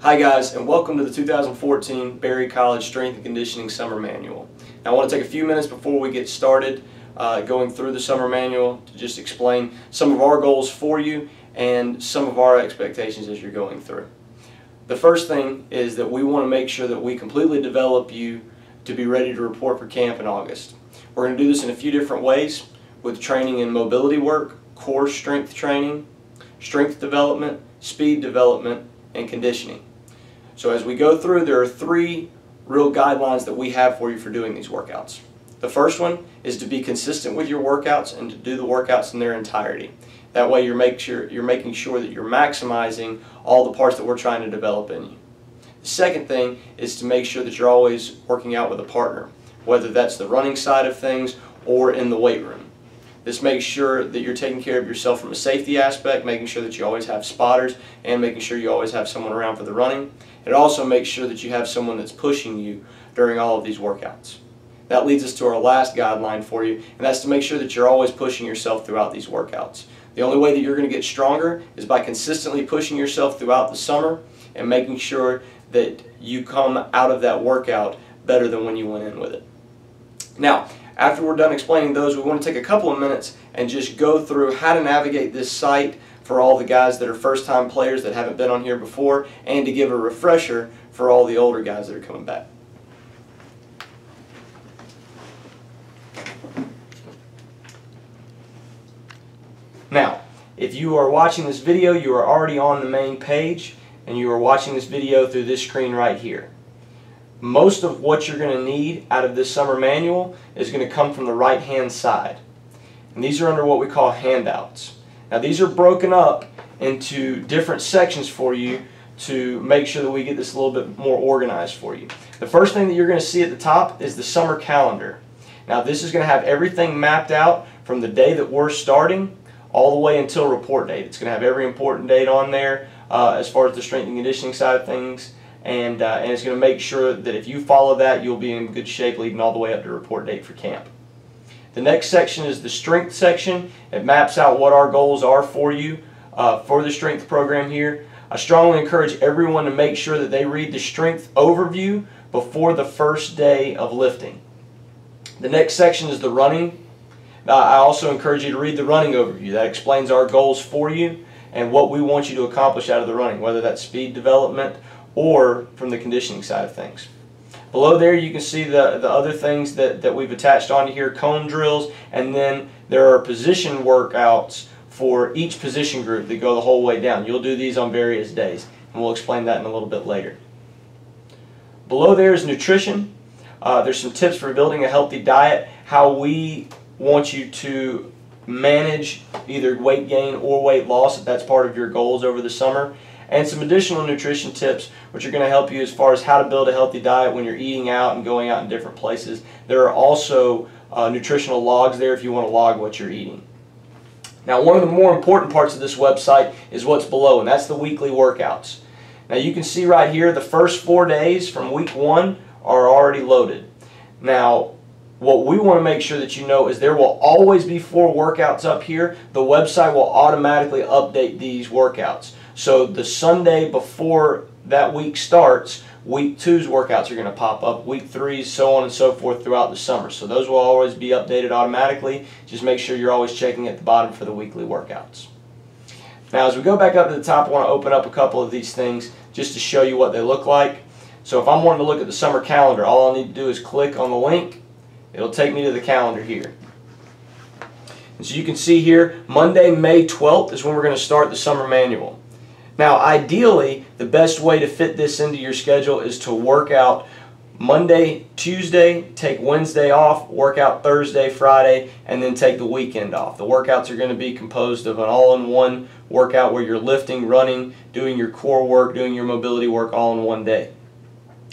Hi guys, and welcome to the 2014 Berry College Strength and Conditioning Summer Manual. Now I want to take a few minutes before we get started going through the summer manual to just explain some of our goals for you and some of our expectations as you're going through. The first thing is that we want to make sure that we completely develop you to be ready to report for camp in August. We're going to do this in a few different ways with training in mobility work, core strength training, strength development, speed development, and conditioning. So as we go through, there are three real guidelines that we have for you for doing these workouts. The first one is to be consistent with your workouts and to do the workouts in their entirety. That way you're making sure that you're maximizing all the parts that we're trying to develop in you. The second thing is to make sure that you're always working out with a partner, whether that's the running side of things or in the weight room. This makes sure that you're taking care of yourself from a safety aspect, making sure that you always have spotters and making sure you always have someone around for the running. It also makes sure that you have someone that's pushing you during all of these workouts. That leads us to our last guideline for you, and that's to make sure that you're always pushing yourself throughout these workouts. The only way that you're going to get stronger is by consistently pushing yourself throughout the summer and making sure that you come out of that workout better than when you went in with it. Now, after we're done explaining those, we want to take a couple of minutes and just go through how to navigate this site for all the guys that are first-time players that haven't been on here before, and to give a refresher for all the older guys that are coming back. Now, if you are watching this video, you are already on the main page, and you are watching this video through this screen right here. Most of what you're going to need out of this summer manual is going to come from the right-hand side. And these are under what we call handouts. Now these are broken up into different sections for you to make sure that we get this a little bit more organized for you. The first thing that you're going to see at the top is the summer calendar. Now this is going to have everything mapped out from the day that we're starting all the way until report date. It's going to have every important date on there as far as the strength and conditioning side of things. And it's going to make sure that if you follow that, you'll be in good shape leading all the way up to report date for camp. The next section is the strength section. It maps out what our goals are for you for the strength program here. I strongly encourage everyone to make sure that they read the strength overview before the first day of lifting. The next section is the running. I also encourage you to read the running overview. That explains our goals for you and what we want you to accomplish out of the running, whether that's speed development or from the conditioning side of things. Below there you can see the other things that we've attached onto here, cone drills, and then there are position workouts for each position group that go the whole way down. You'll do these on various days, and we'll explain that in a little bit later. Below there is nutrition. There's some tips for building a healthy diet, how we want you to manage either weight gain or weight loss if that's part of your goals over the summer. And some additional nutrition tips which are going to help you as far as how to build a healthy diet when you're eating out and going out in different places. There are also nutritional logs there if you want to log what you're eating. Now one of the more important parts of this website is what's below, and that's the weekly workouts. Now you can see right here the first 4 days from week 1 are already loaded. Now what we want to make sure that you know is there will always be 4 workouts up here. The website will automatically update these workouts. So the Sunday before that week starts, week 2's workouts are going to pop up, week 3's, so on and so forth throughout the summer. So those will always be updated automatically. Just make sure you're always checking at the bottom for the weekly workouts. Now as we go back up to the top, I want to open up a couple of these things just to show you what they look like. So if I'm wanting to look at the summer calendar, all I need to do is click on the link. It'll take me to the calendar here. And so you can see here, Monday, May 12th is when we're going to start the summer manual. Now ideally, the best way to fit this into your schedule is to work out Monday, Tuesday, take Wednesday off, work out Thursday, Friday, and then take the weekend off. The workouts are going to be composed of an all-in-one workout where you're lifting, running, doing your core work, doing your mobility work all in one day.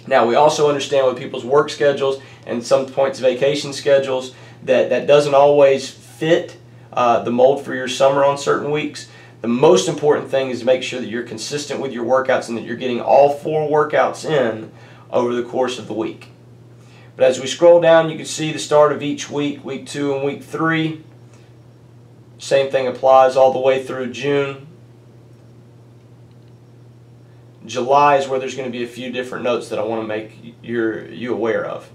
Now we also understand with people's work schedules and some points vacation schedules that doesn't always fit the mold for your summer on certain weeks. The most important thing is to make sure that you're consistent with your workouts and that you're getting all 4 workouts in over the course of the week. But as we scroll down, you can see the start of each week, week 2 and week 3. Same thing applies all the way through June. July is where there's going to be a few different notes that I want to make you aware of.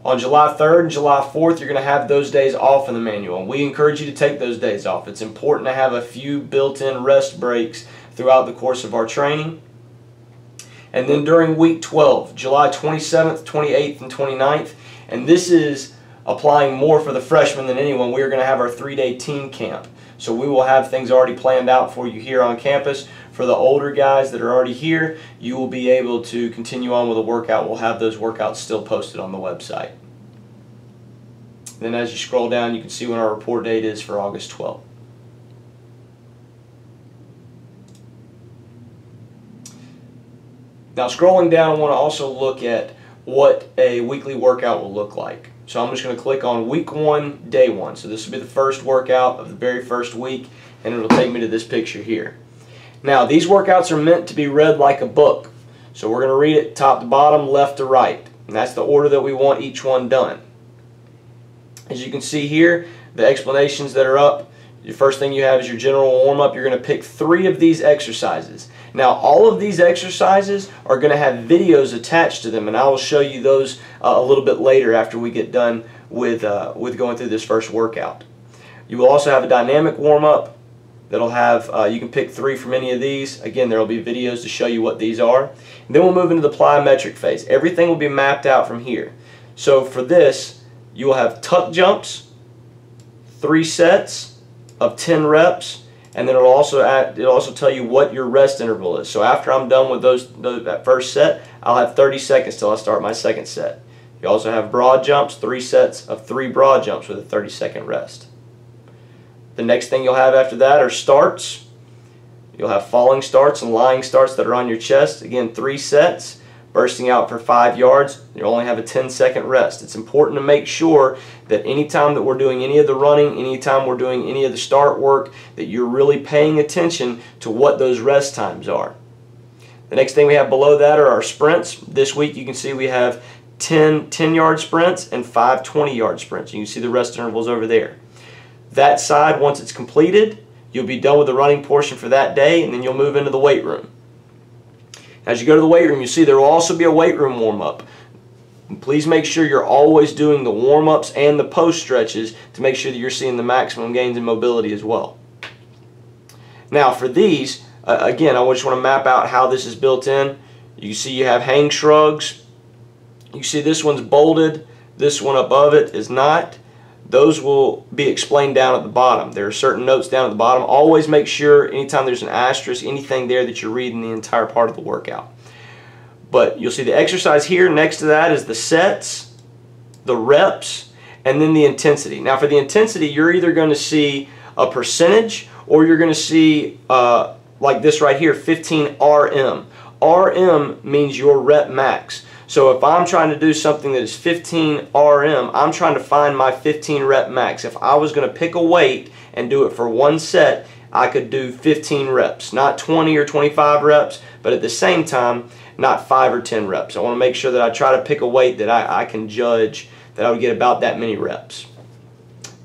On July 3rd and July 4th, you're going to have those days off in the manual. And we encourage you to take those days off. It's important to have a few built-in rest breaks throughout the course of our training. And then during week 12, July 27th, 28th, and 29th, and this is applying more for the freshmen than anyone, we are going to have our 3-day team camp. So we will have things already planned out for you here on campus. For the older guys that are already here, you will be able to continue on with a workout. We'll have those workouts still posted on the website. Then as you scroll down, you can see when our report date is for August 12th. Now scrolling down, I want to also look at what a weekly workout will look like. So I'm just going to click on week 1, day 1. So this will be the first workout of the very first week, and it'll take me to this picture here. Now these workouts are meant to be read like a book. So we're going to read it top to bottom, left to right. And that's the order that we want each one done. As you can see here, the explanations that are up, the first thing you have is your general warm-up. You're going to pick 3 of these exercises. Now all of these exercises are going to have videos attached to them, and I will show you those a little bit later after we get done with going through this first workout. You will also have a dynamic warm-up that'll have, you can pick 3 from any of these. Again, there will be videos to show you what these are. And then we'll move into the plyometric phase. Everything will be mapped out from here. So for this, you will have tuck jumps, 3 sets of 10 reps, and then it'll also tell you what your rest interval is. So after I'm done with that first set, I'll have 30 seconds till I start my second set. You also have broad jumps, 3 sets of 3 broad jumps with a 30-second rest. The next thing you'll have after that are starts. You'll have falling starts and lying starts that are on your chest. Again, 3 sets, bursting out for 5 yards. You'll only have a 10-second rest. It's important to make sure that anytime that we're doing any of the running, anytime we're doing any of the start work, that you're really paying attention to what those rest times are. The next thing we have below that are our sprints. This week you can see we have 10 10-yard sprints and 5 20-yard sprints. You can see the rest intervals over there. That side, once it's completed, you'll be done with the running portion for that day, and then you'll move into the weight room. As you go to the weight room, you see there will also be a weight room warm-up. Please make sure you're always doing the warm-ups and the post stretches to make sure that you're seeing the maximum gains in mobility as well. Now for these, again, I just want to map out how this is built in. You see you have hang shrugs. You see this one's bolded. This one above it is not. Those will be explained down at the bottom. There are certain notes down at the bottom. Always make sure anytime there's an asterisk, anything there, that you're reading the entire part of the workout. But you'll see the exercise here. Next to that is the sets, the reps, and then the intensity. Now for the intensity, you're either going to see a percentage or you're going to see, like this right here, 15 RM. RM means your rep max. So if I'm trying to do something that is 15 RM, I'm trying to find my 15 rep max. If I was going to pick a weight and do it for one set, I could do 15 reps. Not 20 or 25 reps, but at the same time, not 5 or 10 reps. I want to make sure that I try to pick a weight that I can judge that I would get about that many reps.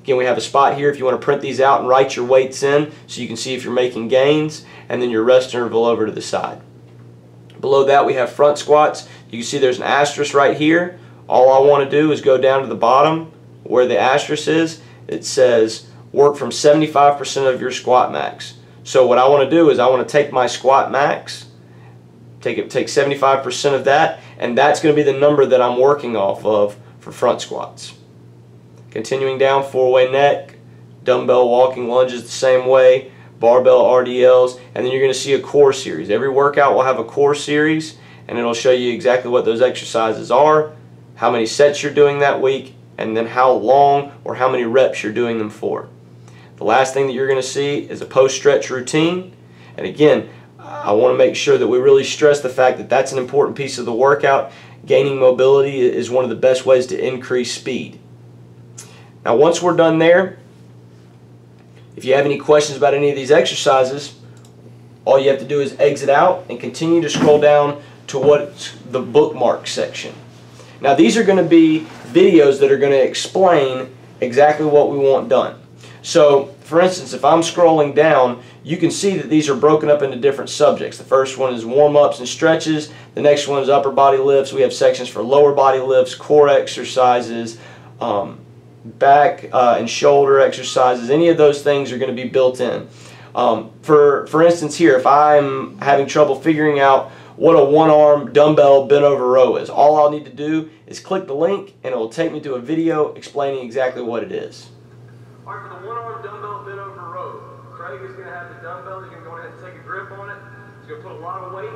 Again, we have a spot here if you want to print these out and write your weights in so you can see if you're making gains, and then your rest interval over to the side. Below that we have front squats. You can see there's an asterisk right here. All I want to do is go down to the bottom where the asterisk is. It says work from 75% of your squat max. So what I want to do is I want to take my squat max, take 75% of that, and that's going to be the number that I'm working off of for front squats. Continuing down, 4-way neck, dumbbell walking lunges the same way, barbell RDLs, and then you're going to see a core series. Every workout will have a core series, and it'll show you exactly what those exercises are, how many sets you're doing that week, and then how long or how many reps you're doing them for. The last thing that you're going to see is a post-stretch routine, and again, I want to make sure that we really stress the fact that that's an important piece of the workout. Gaining mobility is one of the best ways to increase speed. Now once we're done there, if you have any questions about any of these exercises, all you have to do is exit out and continue to scroll down to what's the bookmark section. Now these are going to be videos that are going to explain exactly what we want done. So for instance, if I'm scrolling down, you can see that these are broken up into different subjects. The first one is warm-ups and stretches. The next one is upper body lifts. We have sections for lower body lifts, core exercises, back and shoulder exercises. Any of those things are going to be built in. For instance here, if I'm having trouble figuring out what a one-arm dumbbell bent over row is, all I'll need to do is click the link and it will take me to a video explaining exactly what it is. All right, for the one-arm dumbbell bent over row, Craig is going to have the dumbbell. He's going to go ahead and take a grip on it. He's going to put a lot of weight.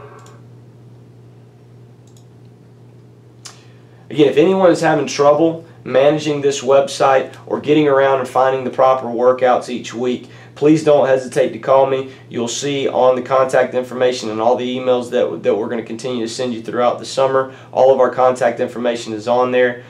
Again, if anyone is having trouble managing this website or getting around and finding the proper workouts each week, please don't hesitate to call me. You'll see on the contact information and all the emails that we're going to continue to send you throughout the summer. All of our contact information is on there.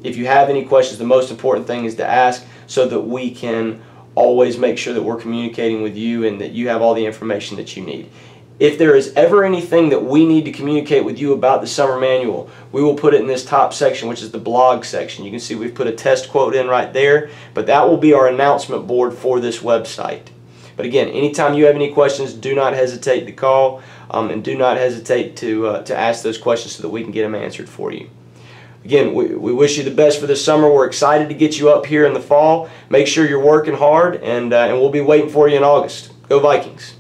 If you have any questions, the most important thing is to ask so that we can always make sure that we're communicating with you and that you have all the information that you need. If there is ever anything that we need to communicate with you about the summer manual, we will put it in this top section, which is the blog section. You can see we've put a test quote in right there, but that will be our announcement board for this website. But again, anytime you have any questions, do not hesitate to call and do not hesitate to ask those questions so that we can get them answered for you. Again, we wish you the best for the summer. We're excited to get you up here in the fall. Make sure you're working hard, and we'll be waiting for you in August. Go Vikings!